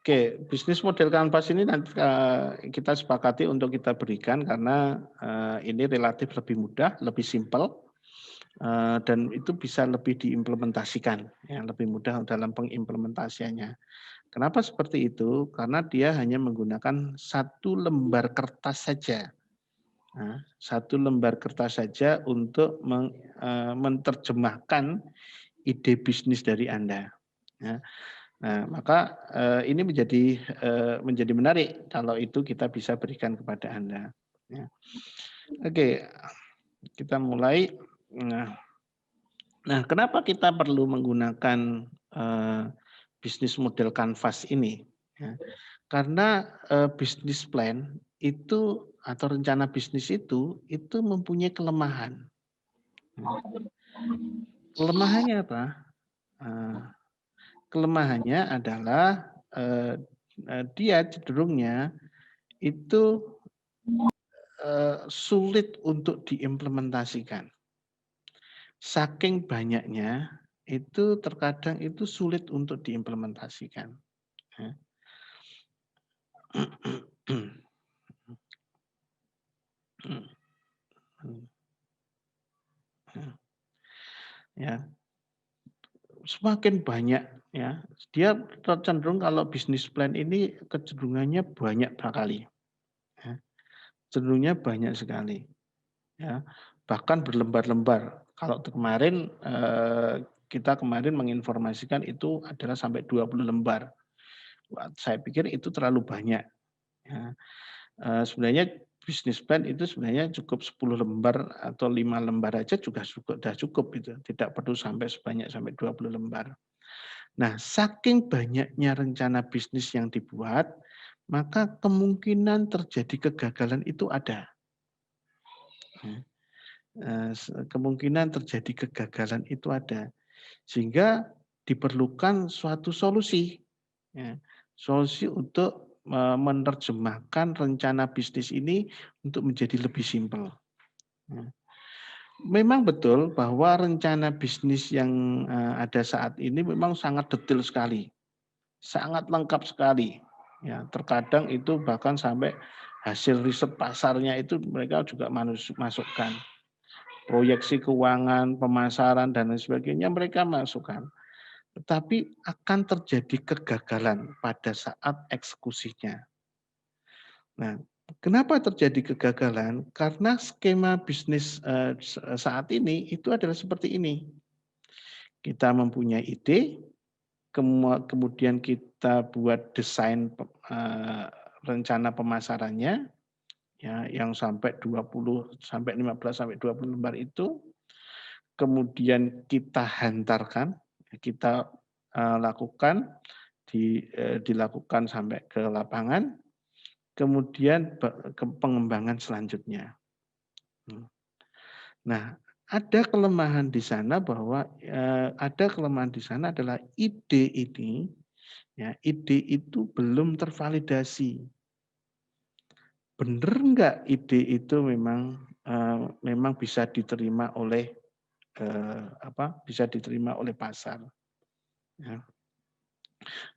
Oke, bisnis model kanvas ini nanti kita sepakati untuk kita berikan karena ini relatif lebih mudah, lebih simpel, dan itu bisa lebih diimplementasikan, ya, lebih mudah dalam pengimplementasiannya. Kenapa seperti itu? Karena dia hanya menggunakan satu lembar kertas saja. Nah, satu lembar kertas saja untuk menerjemahkan ide bisnis dari Anda. Ya. Nah, maka ini menjadi menarik kalau itu kita bisa berikan kepada Anda. Ya. Oke, kita mulai. Nah, kenapa kita perlu menggunakan bisnis model kanvas ini? Ya. Karena bisnis plan itu atau rencana bisnis itu mempunyai kelemahan. Kelemahannya apa? Kelemahannya adalah dia cenderungnya itu sulit untuk diimplementasikan. Saking banyaknya itu terkadang itu sulit untuk diimplementasikan. Ya. Ya, semakin banyak ya, dia cenderung kalau bisnis plan ini kecenderungannya banyak sekali. Ya. Cenderungnya banyak sekali. Ya. Bahkan berlembar-lembar. Kalau kemarin kita menginformasikan itu adalah sampai 20 lembar. Saya pikir itu terlalu banyak. Ya. Sebenarnya bisnis plan itu sebenarnya cukup 10 lembar atau 5 lembar aja juga sudah cukup itu. Tidak perlu sampai sebanyak sampai 20 lembar. Nah, saking banyaknya rencana bisnis yang dibuat, maka kemungkinan terjadi kegagalan itu ada. Kemungkinan terjadi kegagalan itu ada. Sehingga diperlukan suatu solusi. Ya, solusi untuk menerjemahkan rencana bisnis ini untuk menjadi lebih simpel. Ya. Memang betul bahwa rencana bisnis yang ada saat ini memang sangat detail sekali. Sangat lengkap sekali. Ya, terkadang itu bahkan sampai hasil riset pasarnya itu mereka juga masukkan. Proyeksi keuangan, pemasaran, dan lain sebagainya mereka masukkan. Tetapi akan terjadi kegagalan pada saat eksekusinya. Nah, kenapa terjadi kegagalan? Karena skema bisnis saat ini itu adalah seperti ini. Kita mempunyai ide, kemudian kita buat desain rencana pemasarannya, ya, yang sampai 20 sampai 15 sampai 20 lembar itu, kemudian kita hantarkan, kita lakukan dilakukan sampai ke lapangan, kemudian ke pengembangan selanjutnya. Nah, ada kelemahan di sana bahwa adalah ide ini, ya, ide itu belum tervalidasi. Benar enggak ide itu memang bisa diterima oleh pasar. Ya.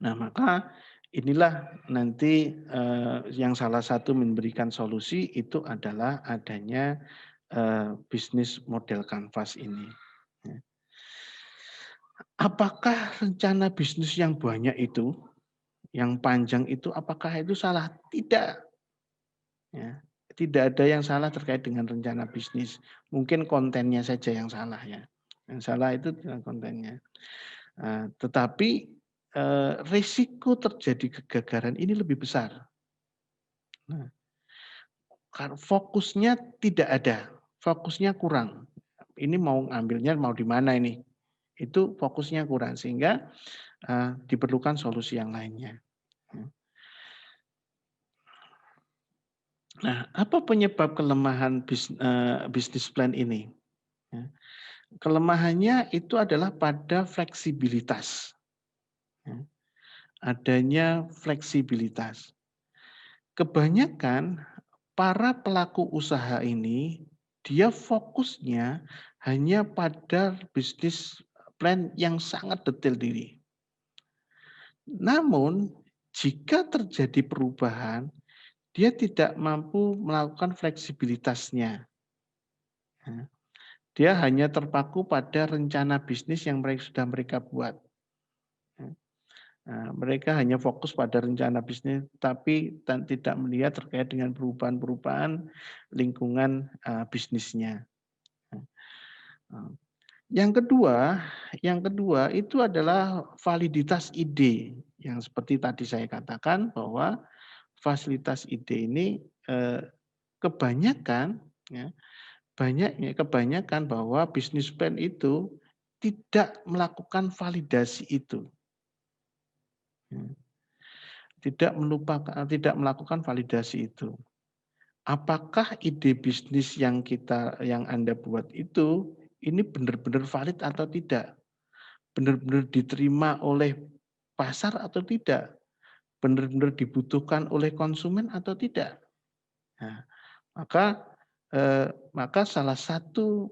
Nah, maka inilah nanti yang salah satu memberikan solusi itu adalah adanya bisnis model kanvas ini. Ya. Apakah rencana bisnis yang banyak itu, yang panjang itu, apakah itu salah? Tidak. Ya. Tidak ada yang salah terkait dengan rencana bisnis. Mungkin kontennya saja yang salah ya. Yang salah itu dengan kontennya. Tetapi risiko terjadi kegagalan ini lebih besar. Nah, fokusnya tidak ada, fokusnya kurang. Ini mau ngambilnya mau di mana ini? Itu fokusnya kurang sehingga diperlukan solusi yang lainnya. Nah, apa penyebab kelemahan bisnis plan ini? Ya. Kelemahannya itu adalah pada fleksibilitas. Ya. Adanya fleksibilitas. Kebanyakan para pelaku usaha ini, dia fokusnya hanya pada bisnis plan yang sangat detail diri. Namun, jika terjadi perubahan, dia tidak mampu melakukan fleksibilitasnya. Ya. Dia hanya terpaku pada rencana bisnis yang sudah mereka buat. Ya. Nah, mereka hanya fokus pada rencana bisnis, tapi tidak melihat terkait dengan perubahan-perubahan lingkungan bisnisnya. Nah, yang kedua itu adalah validitas ide, yang seperti tadi saya katakan bahwa fasilitas ide ini kebanyakan, ya, kebanyakan bahwa bisnis plan itu tidak melakukan validasi itu. Ya. Tidak melakukan validasi itu. Apakah ide bisnis yang Anda buat itu, ini benar-benar valid atau tidak? Benar-benar diterima oleh pasar atau tidak? Benar-benar dibutuhkan oleh konsumen atau tidak? Nah, maka salah satu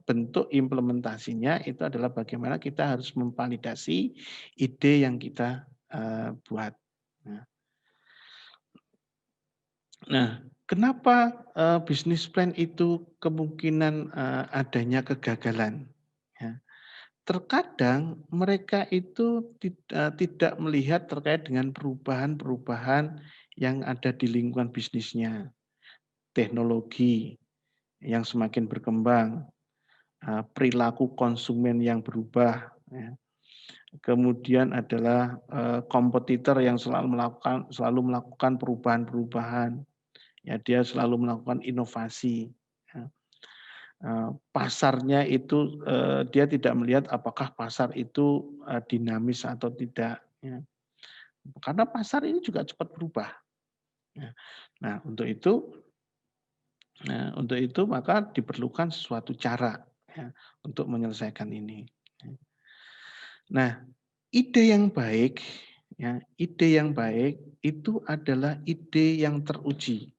bentuk implementasinya itu adalah bagaimana kita harus memvalidasi ide yang kita buat. Nah, kenapa bisnis plan itu kemungkinan adanya kegagalan? Ya. Terkadang mereka itu tidak melihat terkait dengan perubahan-perubahan yang ada di lingkungan bisnisnya, teknologi yang semakin berkembang, perilaku konsumen yang berubah, ya. Kemudian adalah kompetitor yang selalu melakukan perubahan-perubahan, ya, dia selalu melakukan inovasi. Ya. Pasarnya itu dia tidak melihat apakah pasar itu dinamis atau tidak. Ya. Karena pasar ini juga cepat berubah. Ya. Nah, untuk itu maka diperlukan suatu cara, ya, untuk menyelesaikan ini. Nah, ide yang baik, ya, ide yang baik itu adalah ide yang teruji.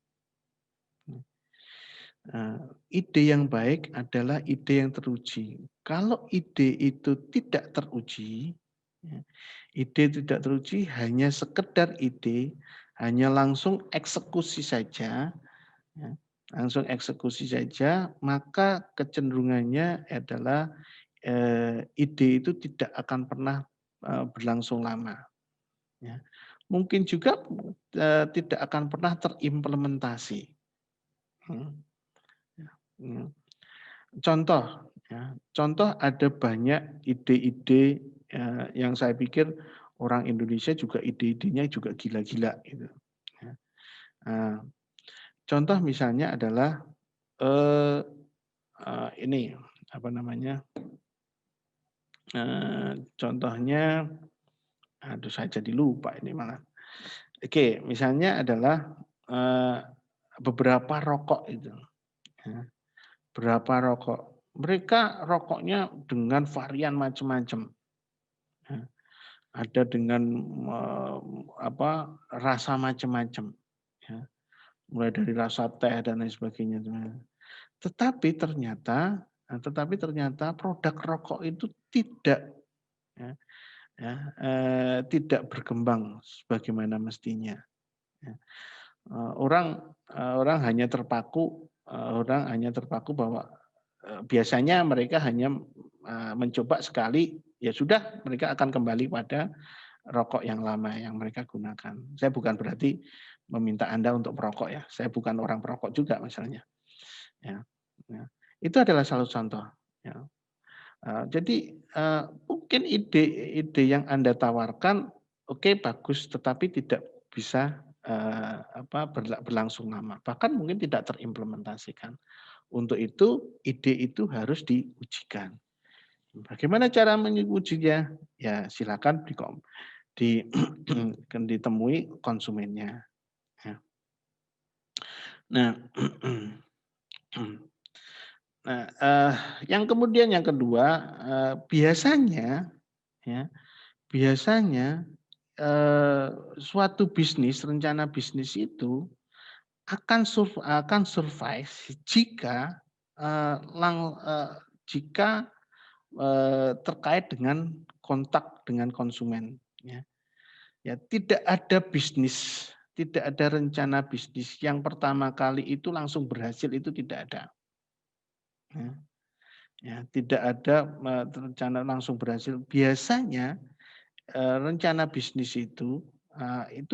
Ide yang baik adalah ide yang teruji. Kalau ide itu tidak teruji, ya, ide tidak teruji hanya sekedar ide, hanya langsung eksekusi saja, ya, langsung eksekusi saja, maka kecenderungannya adalah ide itu tidak akan pernah berlangsung lama. Ya. Mungkin juga tidak akan pernah terimplementasi. Hmm. Hmm. Contoh ada banyak ide-ide yang saya pikir orang Indonesia juga ide-idenya juga gila-gila gitu. Ya. Contoh misalnya adalah ini apa namanya? Contohnya, aduh saya jadi lupa ini malah. Oke, misalnya adalah beberapa rokok itu. Ya. Berapa rokok. Mereka rokoknya dengan varian macam-macam. Ya. Ada dengan rasa macam-macam. Ya. Mulai dari rasa teh dan lain sebagainya. Tetapi ternyata produk rokok itu tidak, ya, ya, tidak berkembang sebagaimana mestinya. Ya. Orang hanya terpaku bahwa biasanya mereka hanya mencoba sekali, ya sudah mereka akan kembali pada rokok yang lama yang mereka gunakan. Saya bukan berarti meminta Anda untuk merokok ya, saya bukan orang perokok juga misalnya. Ya, ya. Itu adalah salah satu contoh. Ya. Jadi mungkin ide yang Anda tawarkan oke bagus, tetapi tidak bisa berlangsung lama. Bahkan mungkin tidak terimplementasikan. Untuk itu ide itu harus diujikan. Bagaimana cara mengujinya? Ya silakan ditemui konsumennya. Ya. Nah, nah yang kedua biasanya, ya, biasanya suatu bisnis, rencana bisnis itu akan survive jika eee, lang eee, jika terkait dengan kontak dengan konsumen, ya. Ya, tidak ada bisnis, tidak ada rencana bisnis yang pertama kali itu langsung berhasil itu tidak ada. Ya, ya, tidak ada rencana langsung berhasil. Biasanya rencana bisnis itu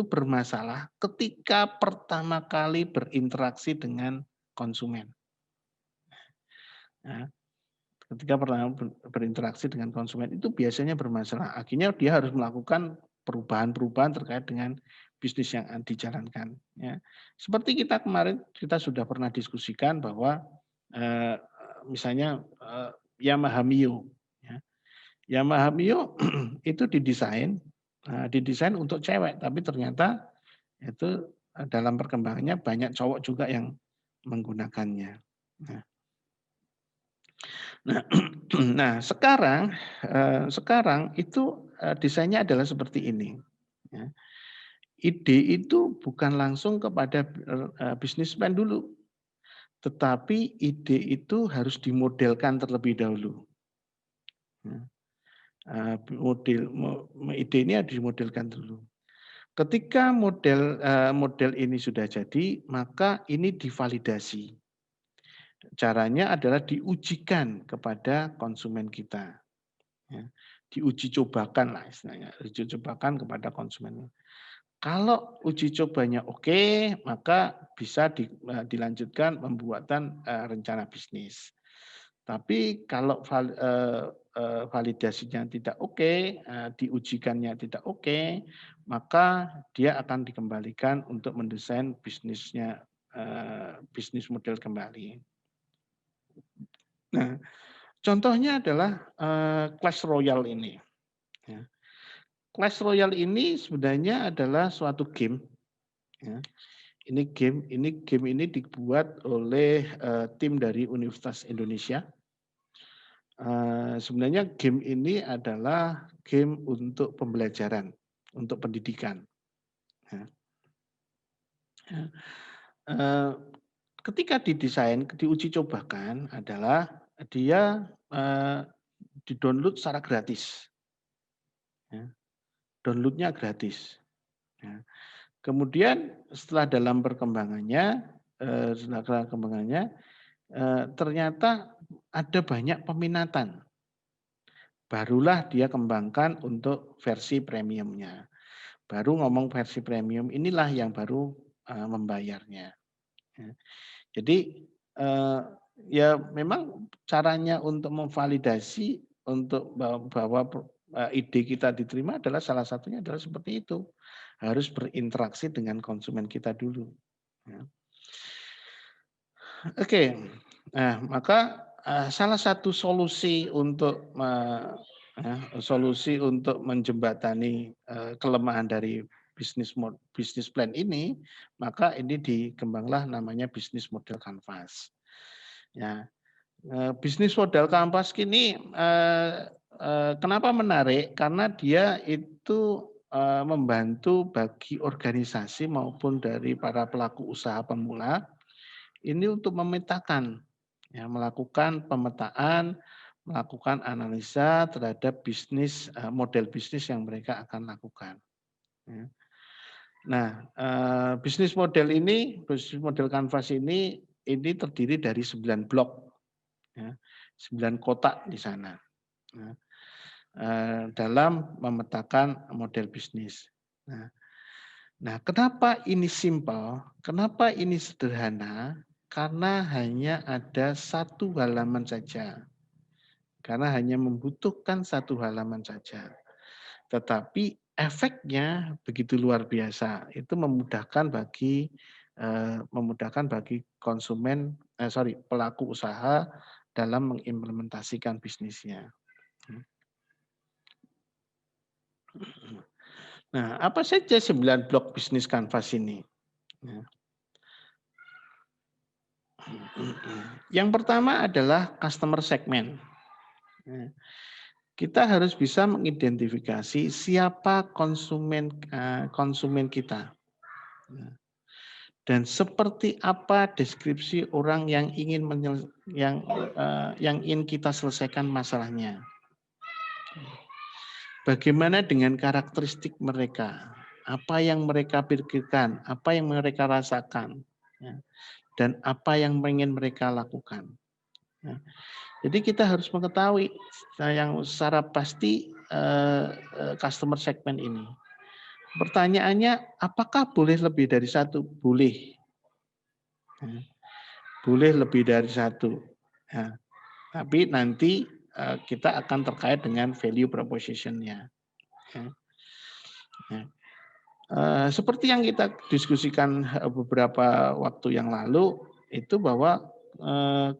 bermasalah ketika pertama kali berinteraksi dengan konsumen. Ya, ketika pertama berinteraksi dengan konsumen itu biasanya bermasalah. Akhirnya dia harus melakukan perubahan-perubahan terkait dengan bisnis yang dijalankan. Ya. Seperti kita kemarin kita sudah pernah diskusikan bahwa eh, misalnya Yamaha Mio, ya. Yamaha Mio itu didesain untuk cewek, tapi ternyata itu dalam perkembangannya banyak cowok juga yang menggunakannya. Nah, Nah, nah sekarang itu desainnya adalah seperti ini. Ya. Ide itu bukan langsung kepada bisnismen dulu, tetapi ide itu harus dimodelkan terlebih dahulu. Ya. Ide ini harus dimodelkan dulu. Ketika model ini sudah jadi, maka ini divalidasi. Caranya adalah diujikan kepada konsumen kita. Ya, diuji cobakan lah istilahnya, uji cobakan kepada konsumen. Kalau uji cobanya oke, maka bisa dilanjutkan pembuatan rencana bisnis. Tapi kalau validasinya tidak oke, diujikannya tidak oke, maka dia akan dikembalikan untuk mendesain bisnisnya, bisnis model kembali. Nah, contohnya adalah Clash Royale ini. Ya. Clash Royale ini sebenarnya adalah suatu game. Ya. Ini game ini dibuat oleh tim dari Universitas Indonesia. Sebenarnya game ini adalah game untuk pembelajaran, untuk pendidikan. Ya. Ya. Ketika didesain, diuji cobakan adalah dia di-download secara gratis. Ya. Downloadnya gratis. Ya. Kemudian setelah dalam perkembangannya, ternyata ada banyak peminatan. Barulah dia kembangkan untuk versi premiumnya. Baru ngomong versi premium inilah yang baru membayarnya. Ya. Jadi ya memang caranya untuk memvalidasi untuk bahwa ide kita diterima adalah salah satunya adalah seperti itu. Harus berinteraksi dengan konsumen kita dulu. Ya. Oke, nah maka salah satu solusi untuk menjembatani kelemahan dari bisnis plan ini, maka ini dikembanglah namanya bisnis model kanvas. Ya, bisnis model kanvas ini kenapa menarik? Karena dia itu membantu bagi organisasi maupun dari para pelaku usaha pemula ini untuk memetakan, ya, melakukan pemetaan, melakukan analisa terhadap model bisnis yang mereka akan lakukan. Ya. Nah, bisnis model kanvas ini terdiri dari 9 blok, ya, 9 kotak di sana, ya, dalam memetakan model bisnis. Nah, kenapa ini simpel? Kenapa ini sederhana? Karena hanya ada satu halaman saja. Karena hanya membutuhkan satu halaman saja. Tetapi efeknya begitu luar biasa. Itu memudahkan bagi pelaku usaha dalam mengimplementasikan bisnisnya. Nah, apa saja 9 blok bisnis kanvas ini? Yang pertama adalah customer segment. Kita harus bisa mengidentifikasi siapa konsumen kita. Dan seperti apa deskripsi orang yang ingin kita selesaikan masalahnya. Bagaimana dengan karakteristik mereka? apa yang mereka pikirkan, apa yang mereka rasakan, ya, dan apa yang ingin mereka lakukan. Ya. Jadi kita harus mengetahui yang secara pasti customer segment ini. Pertanyaannya, apakah boleh lebih dari satu? Boleh. Ya. Boleh lebih dari satu. Ya. Tapi nanti kita akan terkait dengan value proposition-nya. Ya. Ya. Seperti yang kita diskusikan beberapa waktu yang lalu, itu bahwa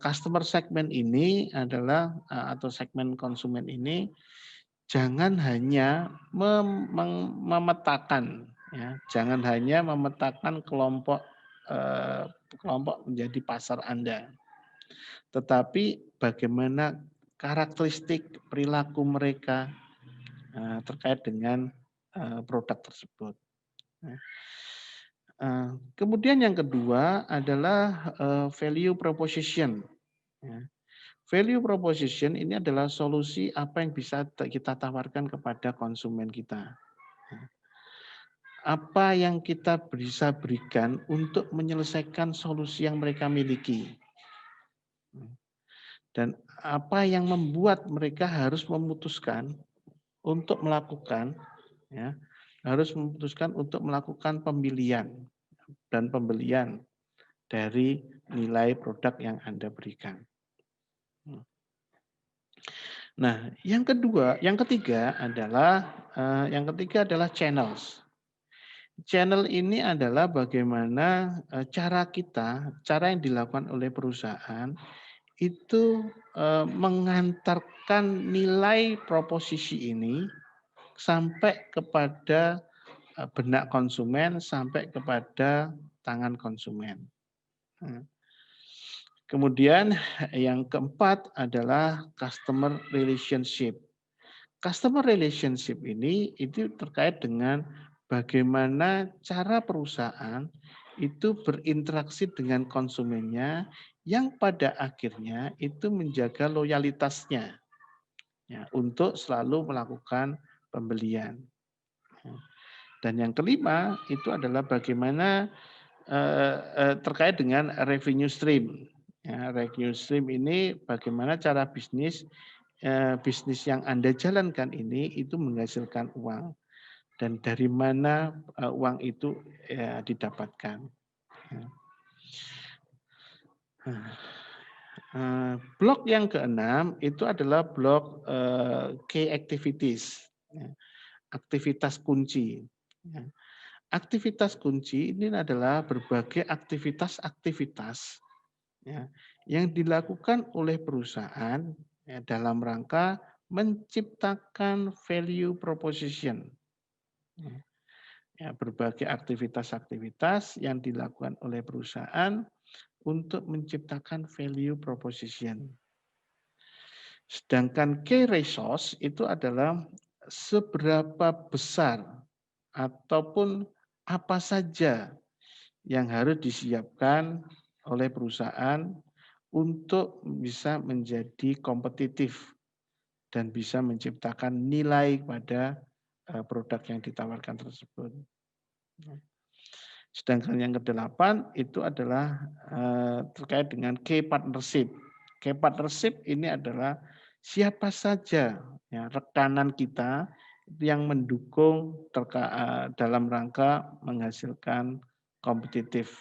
customer segment ini adalah atau segmen konsumen ini jangan hanya memetakan, ya, jangan hanya memetakan kelompok kelompok menjadi pasar Anda, tetapi bagaimana karakteristik perilaku mereka terkait dengan produk tersebut. Kemudian yang kedua adalah value proposition. Ya. Value proposition ini adalah solusi apa yang bisa kita tawarkan kepada konsumen kita. Apa yang kita bisa berikan untuk menyelesaikan solusi yang mereka miliki. Dan apa yang membuat mereka harus memutuskan untuk melakukan, ya, harus memutuskan untuk melakukan pembelian dan pembelian dari nilai produk yang Anda berikan. Nah, yang ketiga adalah channels. Channel ini adalah bagaimana cara yang dilakukan oleh perusahaan itu mengantarkan nilai proposisi ini sampai kepada benak konsumen, sampai kepada tangan konsumen. Kemudian yang keempat adalah customer relationship. Customer relationship ini itu terkait dengan bagaimana cara perusahaan itu berinteraksi dengan konsumennya yang pada akhirnya itu menjaga loyalitasnya, ya, untuk selalu melakukan pembelian. Dan yang kelima itu adalah bagaimana terkait dengan revenue stream. Ya, revenue stream ini bagaimana cara bisnis yang Anda jalankan ini itu menghasilkan uang dan dari mana uang itu didapatkan. Blok yang keenam itu adalah blok key activities, aktivitas kunci. Aktivitas kunci ini adalah berbagai aktivitas-aktivitas yang dilakukan oleh perusahaan dalam rangka menciptakan value proposition. Berbagai aktivitas-aktivitas yang dilakukan oleh perusahaan untuk menciptakan value proposition. Sedangkan key resource itu adalah seberapa besar ataupun apa saja yang harus disiapkan oleh perusahaan untuk bisa menjadi kompetitif dan bisa menciptakan nilai pada produk yang ditawarkan tersebut. Sedangkan yang kedelapan itu adalah terkait dengan key partnership. Key partnership ini adalah siapa saja ya, rekanan kita yang mendukung dalam rangka menghasilkan kompetitif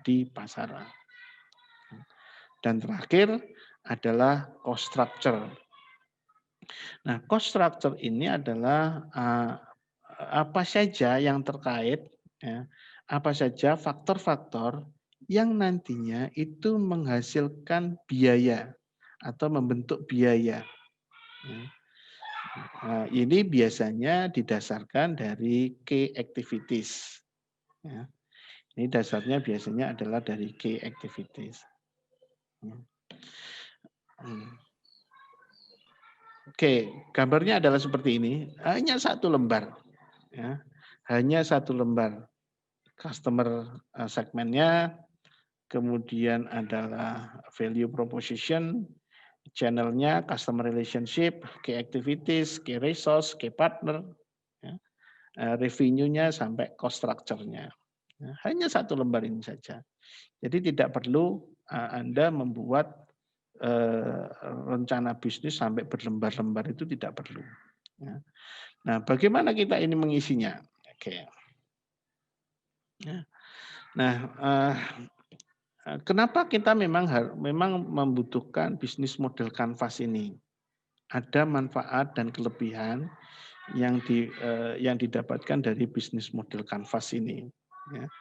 di pasaran. Dan terakhir adalah cost structure. Nah, cost structure ini adalah apa saja yang terkait, ya, apa saja faktor-faktor yang nantinya itu menghasilkan biaya atau membentuk biaya. Nah, ini biasanya didasarkan dari key activities. Ya. Ini dasarnya biasanya adalah dari key activities. Oke, gambarnya adalah seperti ini. Hanya satu lembar. Ya. Hanya satu lembar. Customer segmennya, kemudian adalah value proposition, channelnya, customer relationship, key activities, key resource, key partner, ya. revenue-nya sampai cost structure-nya. Nah, hanya satu lembar ini saja. Jadi tidak perlu Anda membuat rencana bisnis sampai berlembar-lembar, itu tidak perlu. Ya. Nah, bagaimana kita ini mengisinya? Oke. Ya. Nah, kenapa kita memang membutuhkan bisnis model kanvas ini? Ada manfaat dan kelebihan yang didapatkan dari bisnis model kanvas ini. Ya.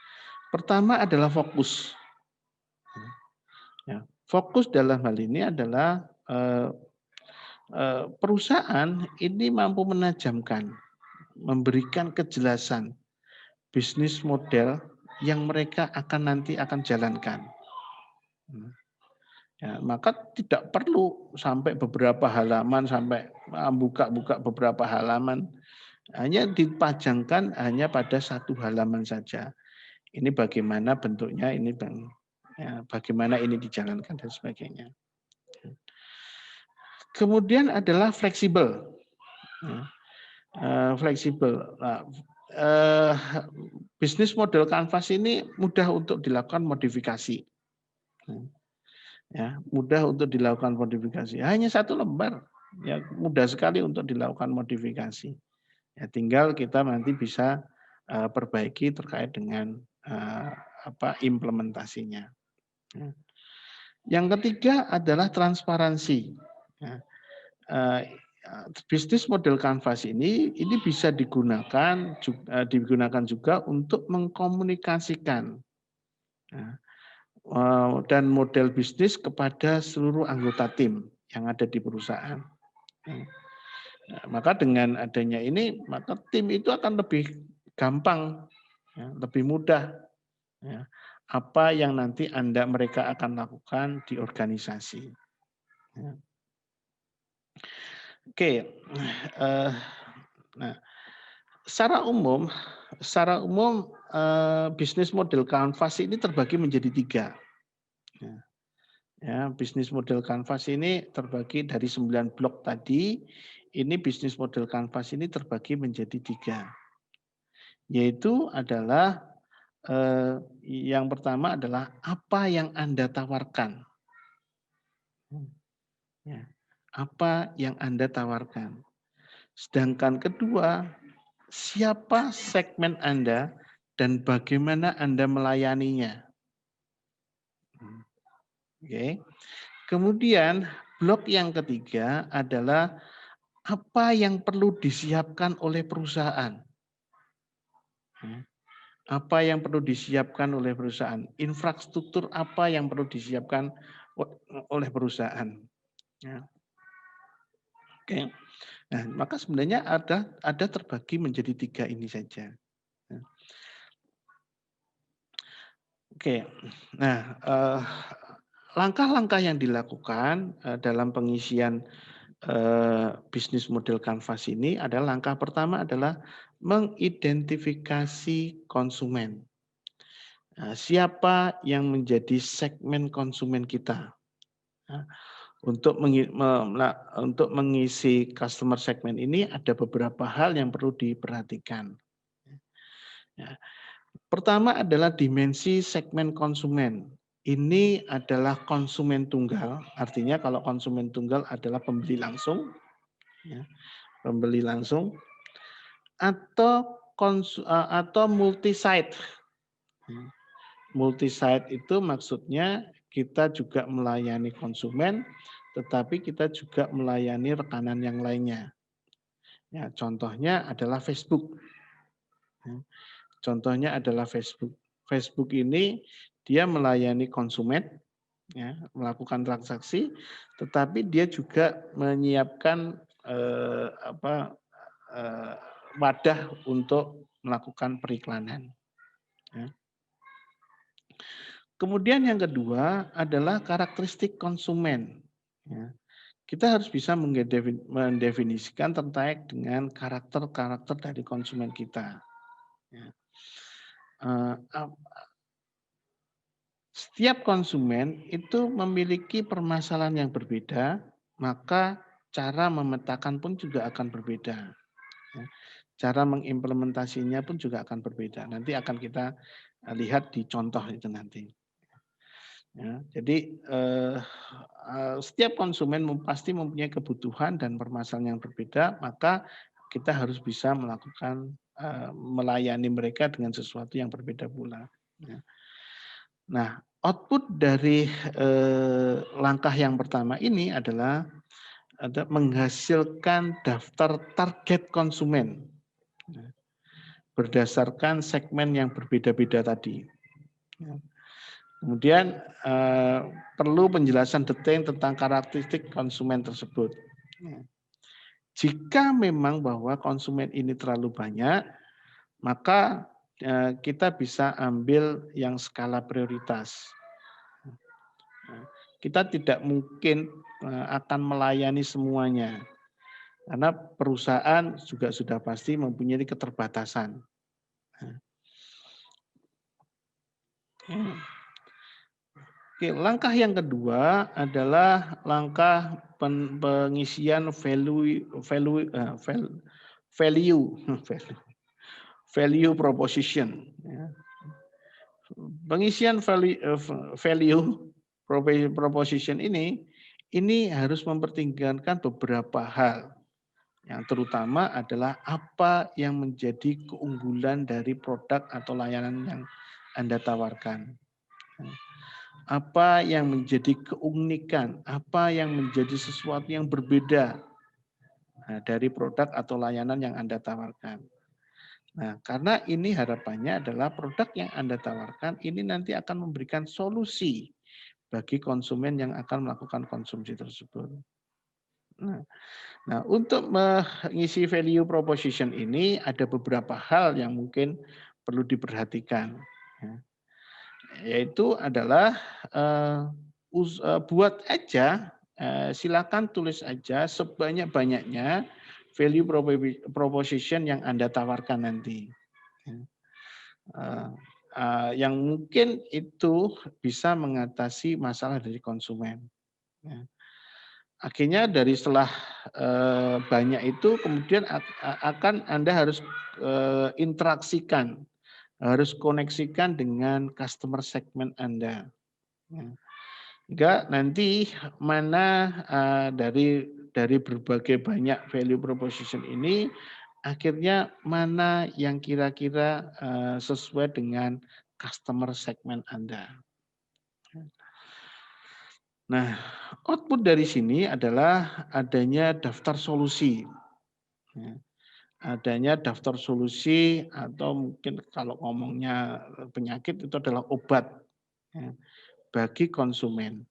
Pertama adalah fokus. Ya. Fokus dalam hal ini adalah perusahaan ini mampu menajamkan, memberikan kejelasan bisnis model yang mereka nanti akan jalankan. Ya, maka tidak perlu sampai beberapa halaman, sampai buka-buka beberapa halaman. Hanya dipajangkan hanya pada satu halaman saja. Ini bagaimana bentuknya, ini bagaimana ini dijalankan dan sebagainya. Kemudian adalah fleksibel. Fleksibel. Bisnis model kanvas ini mudah untuk dilakukan modifikasi. Ya, mudah untuk dilakukan modifikasi. Hanya satu lembar, ya mudah sekali untuk dilakukan modifikasi. Ya, tinggal kita nanti bisa perbaiki terkait dengan implementasinya. Ya. Yang ketiga adalah transparansi. Ya. Bisnis model kanvas ini bisa digunakan juga untuk mengkomunikasikan dan model bisnis kepada seluruh anggota tim yang ada di perusahaan. Maka dengan adanya ini, maka tim itu akan lebih gampang, lebih mudah. Apa yang nanti mereka akan lakukan di organisasi. Oke, nah, secara umum bisnis model kanvas ini terbagi menjadi 3. Ya, bisnis model kanvas ini terbagi dari 9 blok tadi. Ini bisnis model kanvas ini terbagi menjadi 3, yaitu adalah yang pertama adalah apa yang Anda tawarkan. Ya. Apa yang Anda tawarkan. Sedangkan kedua, siapa segmen Anda dan bagaimana Anda melayaninya. Oke. Kemudian blok yang ketiga adalah apa yang perlu disiapkan oleh perusahaan. Apa yang perlu disiapkan oleh perusahaan. Infrastruktur apa yang perlu disiapkan oleh perusahaan. Ya. Oke. Nah, maka sebenarnya ada terbagi menjadi 3 ini saja. Oke. Nah, langkah-langkah yang dilakukan dalam pengisian bisnis model kanvas ini adalah langkah pertama adalah mengidentifikasi konsumen. Nah, siapa yang menjadi segmen konsumen kita? Nah, untuk mengisi customer segment ini ada beberapa hal yang perlu diperhatikan. Ya. Pertama adalah dimensi segmen konsumen. Ini adalah konsumen tunggal, artinya kalau konsumen tunggal adalah pembeli langsung, ya, pembeli langsung, atau multi-site. Multi-site itu maksudnya kita juga melayani konsumen, tetapi kita juga melayani rekanan yang lainnya. Ya, contohnya adalah Facebook. Contohnya adalah Facebook. Facebook ini dia melayani konsumen, ya, melakukan transaksi, tetapi dia juga menyiapkan wadah untuk melakukan periklanan. Ya. Kemudian yang kedua adalah karakteristik konsumen. Ya. Kita harus bisa mendefinisikan terkait dengan karakter-karakter dari konsumen kita. Ya. Setiap konsumen itu memiliki permasalahan yang berbeda, maka cara memetakan pun juga akan berbeda. Ya. cara mengimplementasinya pun juga akan berbeda. Nanti akan kita lihat di contoh itu nanti. Ya, jadi setiap konsumen pasti mempunyai kebutuhan dan permasalahan yang berbeda, maka kita harus bisa melakukan melayani mereka dengan sesuatu yang berbeda pula. Ya. Nah, output dari langkah yang pertama ini adalah menghasilkan daftar target konsumen ya, berdasarkan segmen yang berbeda-beda tadi. Ya. Kemudian perlu penjelasan detail tentang karakteristik konsumen tersebut. Ya. Jika memang bahwa konsumen ini terlalu banyak, maka kita bisa ambil yang skala prioritas. Kita tidak mungkin akan melayani semuanya, karena perusahaan juga sudah pasti mempunyai keterbatasan. Oke, langkah yang kedua adalah langkah pengisian value proposition. Pengisian value proposition ini harus mempertimbangkan beberapa hal. Yang terutama adalah apa yang menjadi keunggulan dari produk atau layanan yang Anda tawarkan. Apa yang menjadi keunikan, apa yang menjadi sesuatu yang berbeda dari produk atau layanan yang Anda tawarkan. Nah, karena ini harapannya adalah produk yang Anda tawarkan ini nanti akan memberikan solusi bagi konsumen yang akan melakukan konsumsi tersebut. Nah, untuk mengisi value proposition ini ada beberapa hal yang mungkin perlu diperhatikan. Yaitu adalah buat aja, silakan tulis aja sebanyak-banyaknya value proposition yang Anda tawarkan nanti. Yang mungkin itu bisa mengatasi masalah dari konsumen. Akhirnya dari setelah banyak itu kemudian akan Anda harus interaksikan, harus koneksikan dengan customer segment Anda. Enggak, nanti mana dari berbagai banyak value proposition ini, akhirnya mana yang kira-kira sesuai dengan customer segment Anda. Nah, output dari sini adalah adanya daftar solusi. Adanya daftar solusi atau mungkin kalau ngomongnya penyakit itu adalah obat bagi konsumen.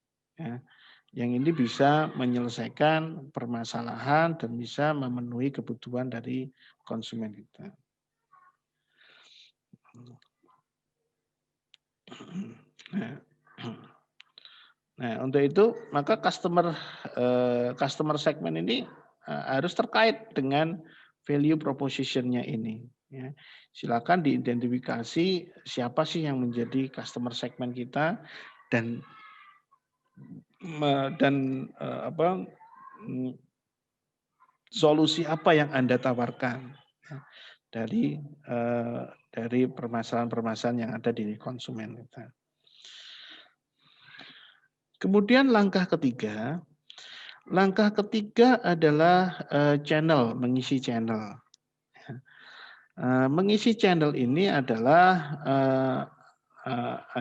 Yang ini bisa menyelesaikan permasalahan dan bisa memenuhi kebutuhan dari konsumen kita. Nah, untuk itu maka customer segment ini harus terkait dengan value proposition-nya ini. Ya. Silakan diidentifikasi siapa sih yang menjadi customer segment kita dan solusi apa yang Anda tawarkan dari permasalahan-permasalahan yang ada di konsumen kita. Kemudian langkah ketiga adalah channel, mengisi channel. Mengisi channel ini adalah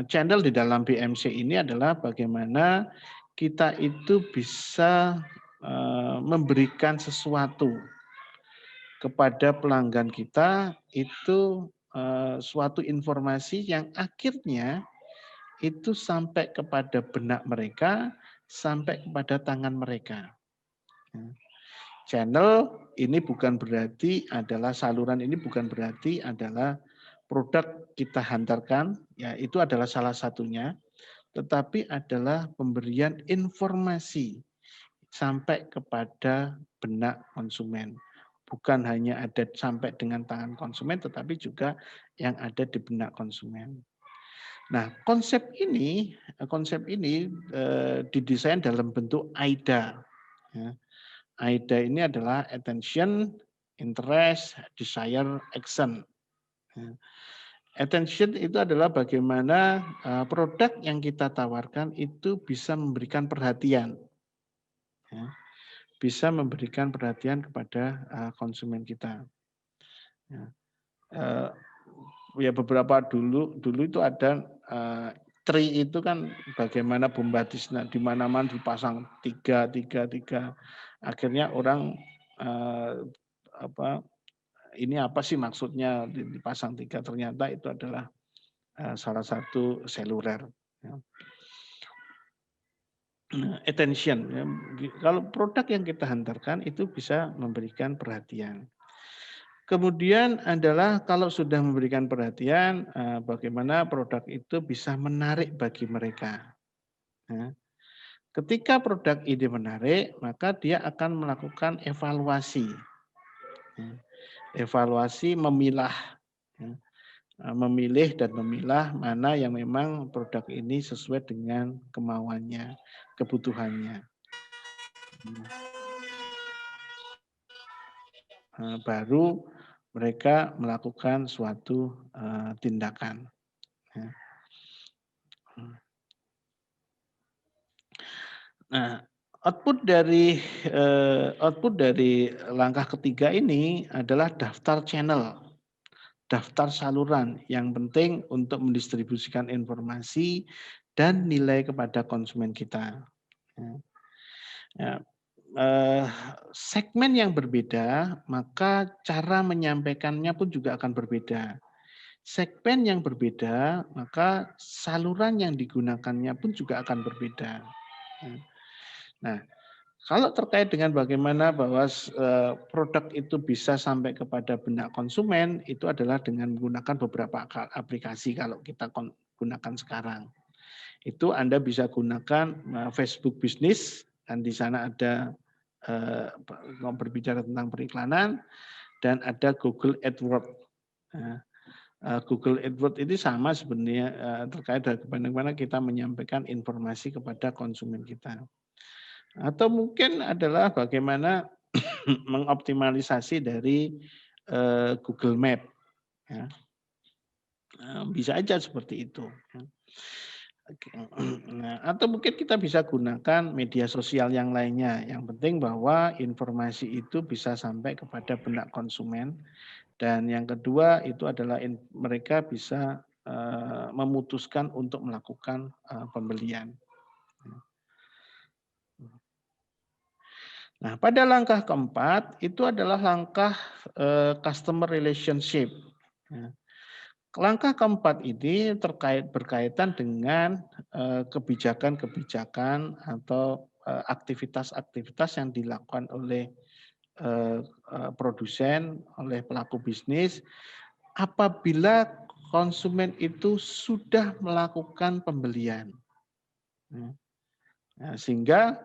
channel di dalam BMC ini adalah bagaimana kita itu bisa memberikan sesuatu kepada pelanggan kita itu suatu informasi yang akhirnya itu sampai kepada benak mereka, sampai kepada tangan mereka. Channel ini bukan berarti adalah saluran ini bukan berarti adalah produk kita hantarkan, ya itu adalah salah satunya, tetapi adalah pemberian informasi sampai kepada benak konsumen. Bukan hanya ada sampai dengan tangan konsumen, tetapi juga yang ada di benak konsumen. Nah, konsep ini didesain dalam bentuk AIDA. AIDA ini adalah attention, interest, desire, action. Ya. Attention itu adalah bagaimana produk yang kita tawarkan itu bisa memberikan perhatian, ya, bisa memberikan perhatian kepada konsumen kita. Ya. Ya beberapa dulu itu ada tree itu kan bagaimana bombadisnya di mana-mana dipasang tiga, akhirnya orang apa ini apa sih maksudnya dipasang tiga, ternyata itu adalah salah satu seluler. Ya. Attention, ya. Kalau produk yang kita hantarkan itu bisa memberikan perhatian. Kemudian adalah kalau sudah memberikan perhatian, bagaimana produk itu bisa menarik bagi mereka. Ya. Ketika produk ini menarik, maka dia akan melakukan evaluasi. Ya. Evaluasi memilah, ya. Memilih dan memilah mana yang memang produk ini sesuai dengan kemauannya, kebutuhannya. Baru mereka melakukan suatu tindakan. Ya. Nah, output dari langkah ketiga ini adalah daftar channel, daftar saluran yang penting untuk mendistribusikan informasi dan nilai kepada konsumen kita. Ya. Ya, segmen yang berbeda, maka cara menyampaikannya pun juga akan berbeda. Segmen yang berbeda, maka saluran yang digunakannya pun juga akan berbeda. Nah, kalau terkait dengan bagaimana bahwa produk itu bisa sampai kepada benak konsumen, itu adalah dengan menggunakan beberapa aplikasi kalau kita gunakan sekarang. Itu Anda bisa gunakan Facebook Business, dan di sana ada berbicara tentang periklanan, dan ada Google AdWords. Google AdWords ini sama sebenarnya terkait dengan bagaimana kita menyampaikan informasi kepada konsumen kita. Atau mungkin adalah bagaimana mengoptimalisasi dari Google Map. Ya. Bisa aja seperti itu. Nah, atau mungkin kita bisa gunakan media sosial yang lainnya. Yang penting bahwa informasi itu bisa sampai kepada benak konsumen. Dan yang kedua itu adalah mereka bisa memutuskan untuk melakukan pembelian. Nah, pada langkah keempat itu adalah langkah customer relationship. Langkah keempat ini berkaitan dengan kebijakan-kebijakan atau aktivitas-aktivitas yang dilakukan oleh produsen, oleh pelaku bisnis, apabila konsumen itu sudah melakukan pembelian. Nah, sehingga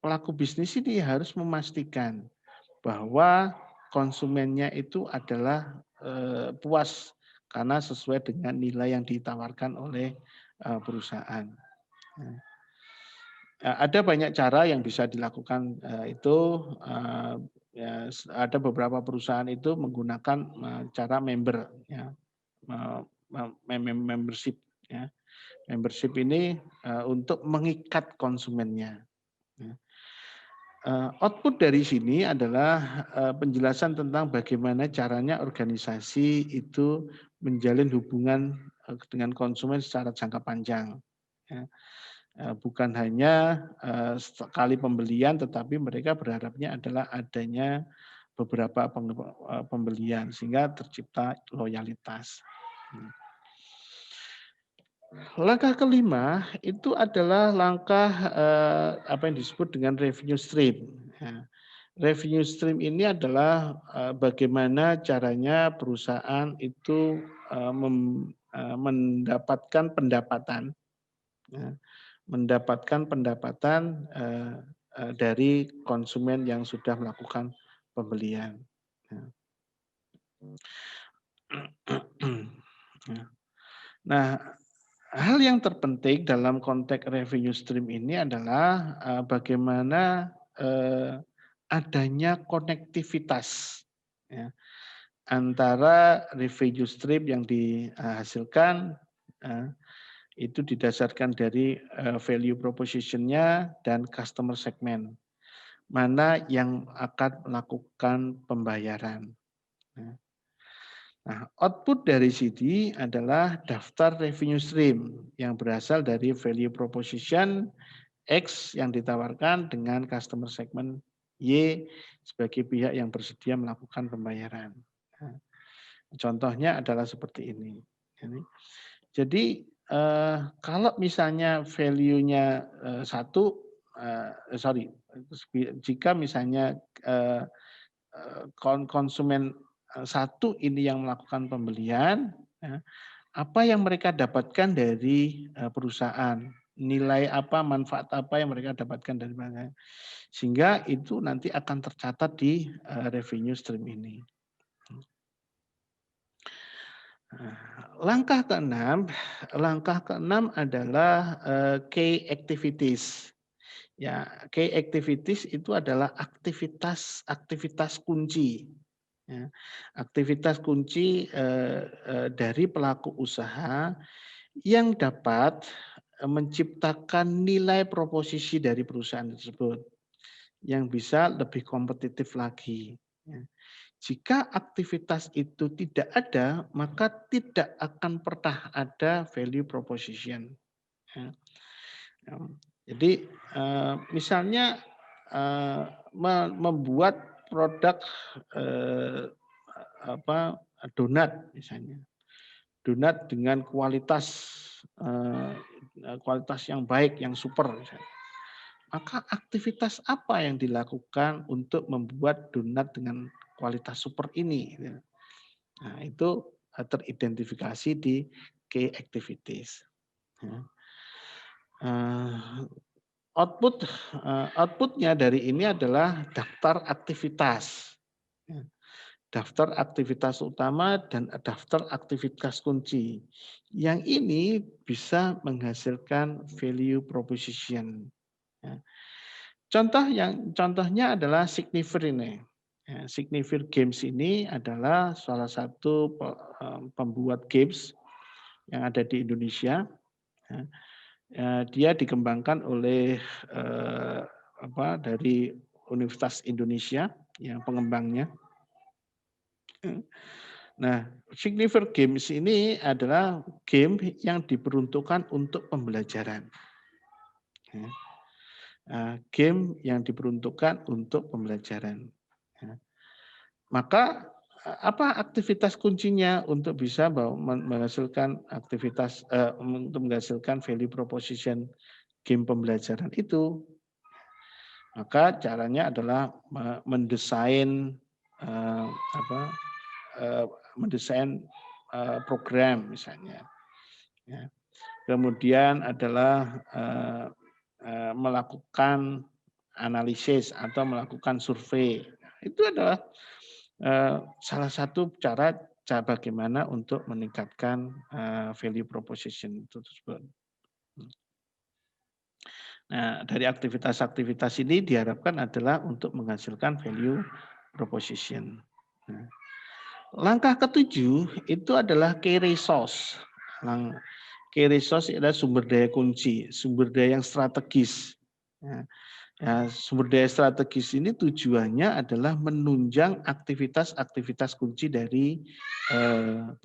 pelaku bisnis ini harus memastikan bahwa konsumennya itu adalah puas karena sesuai dengan nilai yang ditawarkan oleh perusahaan. Ada banyak cara yang bisa dilakukan itu. Ya, ada beberapa perusahaan itu menggunakan cara member, ya, membership. Ya. Membership ini untuk mengikat konsumennya. Output dari sini adalah penjelasan tentang bagaimana caranya organisasi itu menjalin hubungan dengan konsumen secara jangka panjang. Bukan hanya sekali pembelian, tetapi mereka berharapnya adalah adanya beberapa pembelian sehingga tercipta loyalitas. Langkah kelima itu adalah langkah apa yang disebut dengan revenue stream. Revenue stream ini adalah bagaimana caranya perusahaan itu mendapatkan pendapatan, dari konsumen yang sudah melakukan pembelian. Nah, hal yang terpenting dalam konteks revenue stream ini adalah bagaimana adanya konektivitas ya, antara revenue stream yang dihasilkan itu didasarkan dari value proposition-nya dan customer segment. Mana yang akan melakukan pembayaran. Nah, output dari CD adalah daftar revenue stream yang berasal dari value proposition X yang ditawarkan dengan customer segment Y sebagai pihak yang bersedia melakukan pembayaran. Nah, contohnya adalah seperti ini. Jadi kalau misalnya value-nya jika misalnya konsumen satu ini yang melakukan pembelian, ya, apa yang mereka dapatkan dari perusahaan, nilai apa, manfaat apa yang mereka dapatkan dari mana, sehingga itu nanti akan tercatat di revenue stream ini. Langkah keenam adalah key activities. Ya, key activities itu adalah aktivitas kunci. Ya, aktivitas kunci dari pelaku usaha yang dapat menciptakan nilai proposisi dari perusahaan tersebut yang bisa lebih kompetitif lagi. Ya. Jika aktivitas itu tidak ada, maka tidak akan pernah ada value proposition. Ya. Jadi misalnya membuat produk donat misalnya, donat dengan kualitas yang baik, yang super misalnya. Maka aktivitas apa yang dilakukan untuk membuat donat dengan kualitas super ini? Nah, itu teridentifikasi di key activities. Outputnya dari ini adalah daftar aktivitas. Daftar aktivitas utama dan daftar aktivitas kunci. Yang ini bisa menghasilkan value proposition. Contohnya adalah Signifier ini. Signifier Games ini adalah salah satu pembuat games yang ada di Indonesia. Dia dikembangkan oleh dari Universitas Indonesia yang pengembangnya. Nah, Signifier Games ini adalah game yang diperuntukkan untuk pembelajaran. Game yang diperuntukkan untuk pembelajaran. Maka apa aktivitas kuncinya untuk bisa menghasilkan untuk menghasilkan value proposition game pembelajaran itu? Maka caranya adalah mendesain program misalnya. Ya. Kemudian adalah melakukan analisis atau melakukan survei. Itu adalah salah satu cara bagaimana untuk meningkatkan value proposition itu tersebut. Nah, dari aktivitas-aktivitas ini diharapkan adalah untuk menghasilkan value proposition. Nah, langkah ketujuh itu adalah key resource. Key resource adalah sumber daya kunci, sumber daya yang strategis. Sumber daya strategis ini tujuannya adalah menunjang aktivitas-aktivitas kunci dari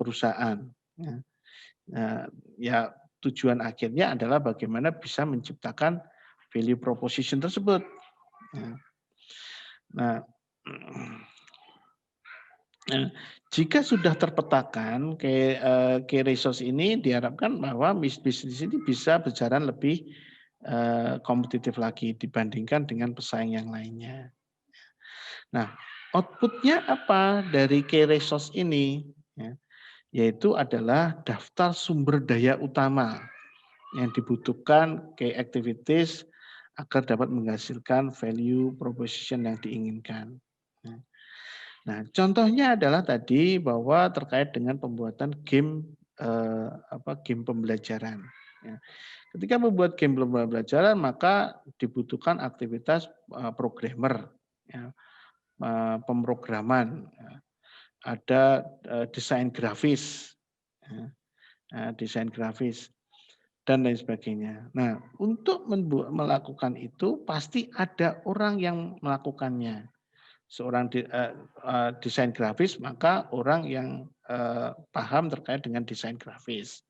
perusahaan. Tujuan akhirnya adalah bagaimana bisa menciptakan value proposition tersebut. Jika sudah terpetakan key resource ini, diharapkan bahwa bisnis ini bisa berjalan lebih kompetitif lagi dibandingkan dengan pesaing yang lainnya. Nah, outputnya apa dari key resource ini? Yaitu adalah daftar sumber daya utama yang dibutuhkan key activities agar dapat menghasilkan value proposition yang diinginkan. Nah, contohnya adalah tadi bahwa terkait dengan pembuatan game game pembelajaran. Ketika membuat game pembelajaran maka dibutuhkan aktivitas programmer ya, pemrograman, ada desain grafis, ya, desain grafis dan lain sebagainya. Nah, untuk melakukan itu pasti ada orang yang melakukannya. Seorang desain grafis, maka orang yang paham terkait dengan desain grafis.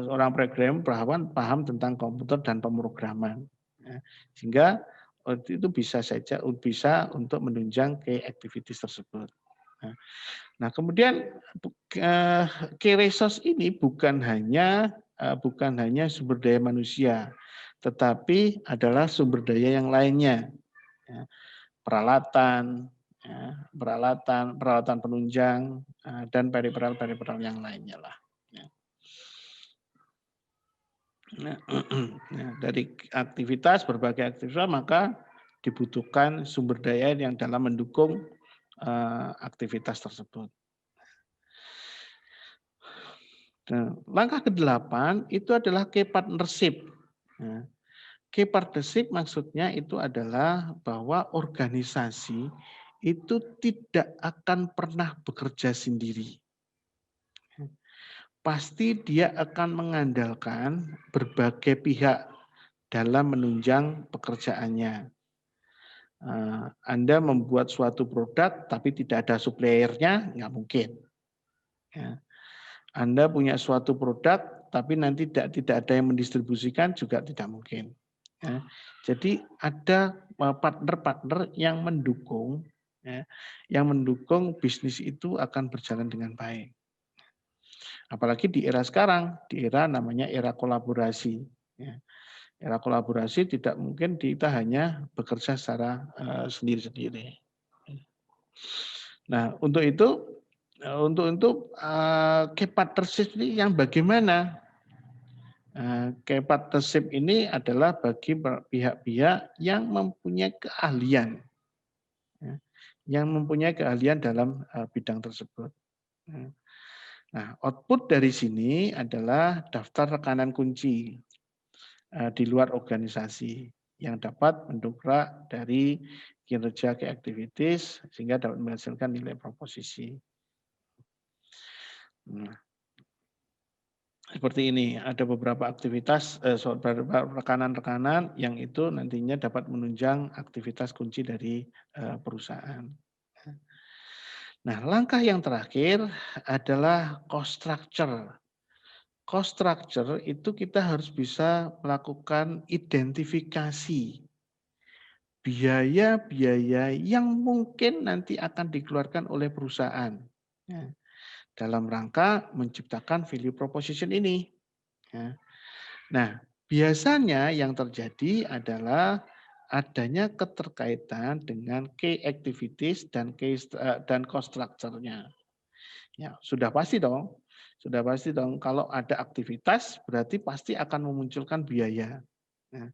Orang program paham tentang komputer dan pemrograman. Ya, sehingga itu bisa untuk menunjang key activities tersebut. Nah, kemudian key resource ini bukan hanya sumber daya manusia, tetapi adalah sumber daya yang lainnya, ya, peralatan, ya, peralatan penunjang, dan periperal yang lainnya lah. Ya. Nah, dari berbagai aktivitas maka dibutuhkan sumber daya yang dalam mendukung aktivitas tersebut. Nah, langkah ke-8 itu adalah key partnership. Nah, key partnership maksudnya itu adalah bahwa organisasi itu tidak akan pernah bekerja sendiri. Pasti dia akan mengandalkan berbagai pihak dalam menunjang pekerjaannya. Anda membuat suatu produk tapi tidak ada suppliernya, nggak mungkin. Ya. Anda punya suatu produk tapi nanti tidak ada yang mendistribusikan juga tidak mungkin. Ya. Jadi ada partner-partner yang mendukung, ya, yang mendukung bisnis itu akan berjalan dengan baik. Apalagi di era sekarang, di era namanya era kolaborasi. Ya. Era kolaborasi tidak mungkin kita hanya bekerja secara sendiri-sendiri. Nah, untuk itu key partnership ini yang bagaimana? Key partnership ini adalah bagi pihak-pihak yang mempunyai keahlian, ya, yang mempunyai keahlian dalam bidang tersebut. Nah, output dari sini adalah daftar rekanan kunci di luar organisasi yang dapat mendongkrak dari kinerja key activities sehingga dapat menghasilkan nilai proposisi. Nah, seperti ini, ada beberapa aktivitas, rekanan-rekanan yang itu nantinya dapat menunjang aktivitas kunci dari perusahaan. Nah, langkah yang terakhir adalah cost structure. Cost structure itu kita harus bisa melakukan identifikasi biaya-biaya yang mungkin nanti akan dikeluarkan oleh perusahaan, ya, dalam rangka menciptakan value proposition ini. Ya. Nah, biasanya yang terjadi adalah adanya keterkaitan dengan key activities dan cost structure-nya. Ya, sudah pasti dong. Sudah pasti dong kalau ada aktivitas berarti pasti akan memunculkan biaya. Nah,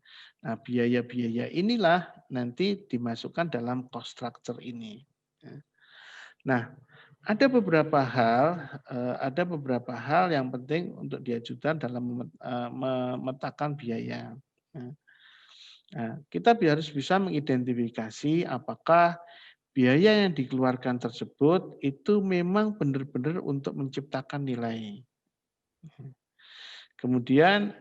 biaya-biaya inilah nanti dimasukkan dalam cost structure ini. Ya. Nah, ada beberapa hal yang penting untuk diajukan dalam memetakan biaya. Nah, kita harus bisa mengidentifikasi apakah biaya yang dikeluarkan tersebut itu memang benar-benar untuk menciptakan nilai. Kemudian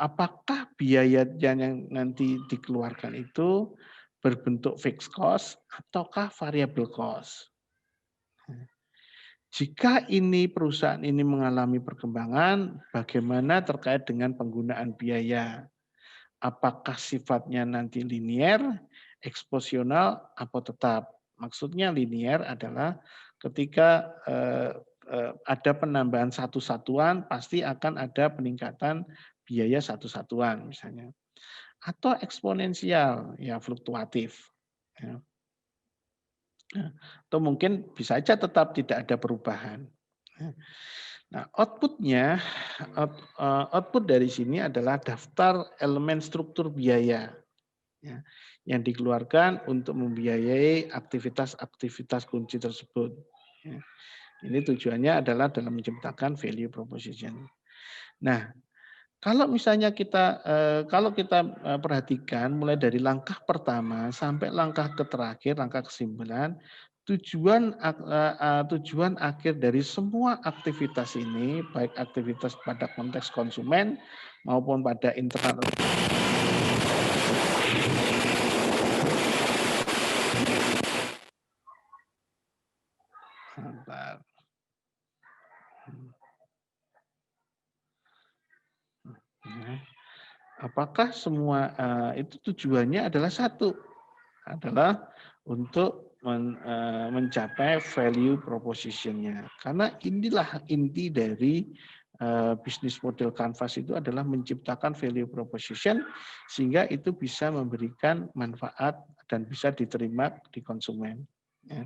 apakah biaya yang nanti dikeluarkan itu berbentuk fixed cost ataukah variable cost. Jika ini perusahaan ini mengalami perkembangan, bagaimana terkait dengan penggunaan biaya? Apakah sifatnya nanti linier, eksposional, atau tetap? Maksudnya linier adalah ketika ada penambahan satu satuan, pasti akan ada peningkatan biaya satu satuan misalnya. Atau eksponensial, ya fluktuatif. Ya. Atau mungkin bisa saja tetap tidak ada perubahan. Nah, output dari sini adalah daftar elemen struktur biaya, ya, yang dikeluarkan untuk membiayai aktivitas-aktivitas kunci tersebut. Ya. Ini tujuannya adalah dalam menciptakan value proposition. Nah, Kalau misalnya kita, kalau kita, perhatikan mulai dari langkah pertama sampai langkah terakhir, langkah kesimpulan, tujuan akhir dari semua aktivitas ini, baik aktivitas pada konteks konsumen maupun pada internal. Sebentar. Ya. Apakah semua, itu tujuannya adalah satu, adalah untuk mencapai value proposition-nya. Karena inilah inti dari, bisnis model Canvas itu adalah menciptakan value proposition, sehingga itu bisa memberikan manfaat dan bisa diterima di konsumen, ya.